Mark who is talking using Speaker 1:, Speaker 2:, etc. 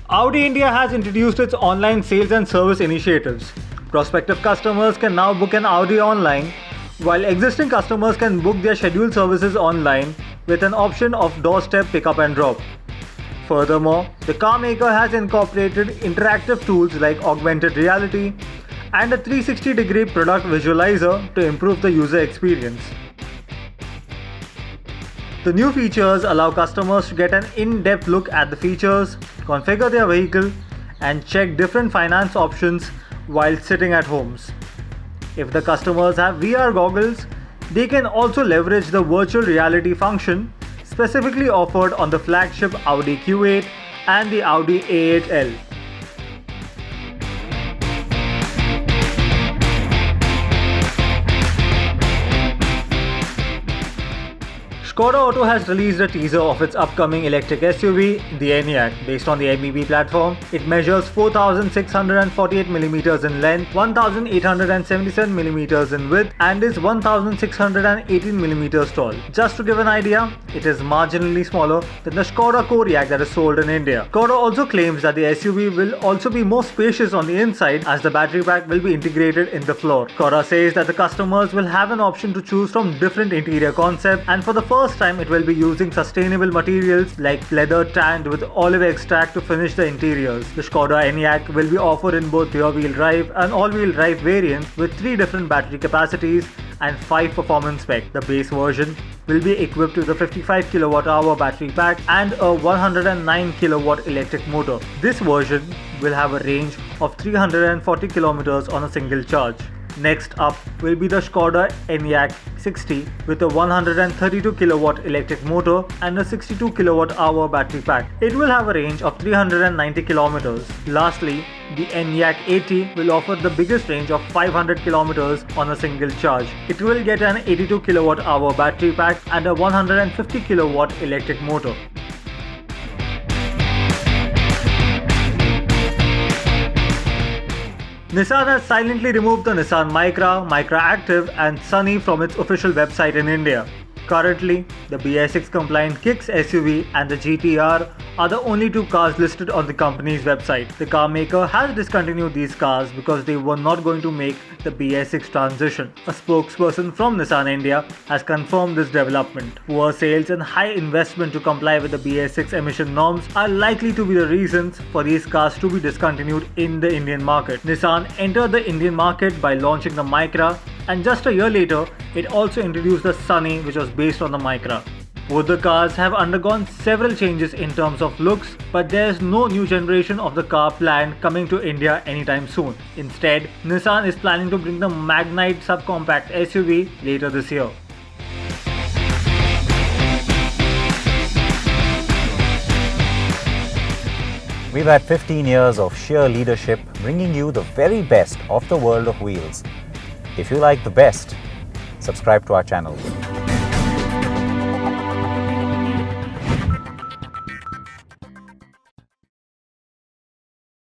Speaker 1: Audi India has introduced its online sales and service initiatives. Prospective customers can now book an Audi online, while existing customers can book their scheduled services online with an option of doorstep pickup and drop. Furthermore, the car maker has incorporated interactive tools like augmented reality and a 360-degree product visualizer to improve the user experience. The new features allow customers to get an in-depth look at the features, configure their vehicle, and check different finance options while sitting at homes. If the customers have VR goggles, they can also leverage the virtual reality function specifically offered on the flagship Audi Q8 and the Audi A8L. Škoda Auto has released a teaser of its upcoming electric SUV, the Enyaq, based on the MEB platform. It measures 4,648mm in length, 1,877mm in width, and is 1,618mm tall. Just to give an idea, it is marginally smaller than the Škoda Kodiaq that is sold in India. Škoda also claims that the SUV will also be more spacious on the inside as the battery pack will be integrated in the floor. Škoda says that the customers will have an option to choose from different interior concepts, and for the first time it will be using sustainable materials like leather tanned with olive extract to finish the interiors. The Škoda Enyaq will be offered in both rear-wheel drive and all-wheel drive variants with 3 different battery capacities and 5 performance specs. The base version will be equipped with a 55 kWh battery pack and a 109 kW electric motor. This version will have a range of 340 km on a single charge. Next up will be the Škoda Enyaq 60 with a 132 kW electric motor and a 62 kWh battery pack. It will have a range of 390 km. Lastly, the Enyaq 80 will offer the biggest range of 500 km on a single charge. It will get an 82 kWh battery pack and a 150 kW electric motor. Nissan has silently removed the Nissan Micra, Micra Active and Sunny from its official website in India. Currently, the BS6 compliant Kicks SUV and the GT-R are the only 2 cars listed on the company's website. The car maker has discontinued these cars because they were not going to make the BS6 transition. A spokesperson from Nissan India has confirmed this development. Poor sales and high investment to comply with the BS6 emission norms are likely to be the reasons for these cars to be discontinued in the Indian market. Nissan entered the Indian market by launching the Micra, and just a year later, it also introduced the Sunny, which was based on the Micra. Both the cars have undergone several changes in terms of looks, but there is no new generation of the car planned coming to India anytime soon. Instead, Nissan is planning to bring the Magnite subcompact SUV later this year.
Speaker 2: We've had 15 years of sheer leadership, bringing you the very best of the world of wheels. If you like the best, subscribe to our channel.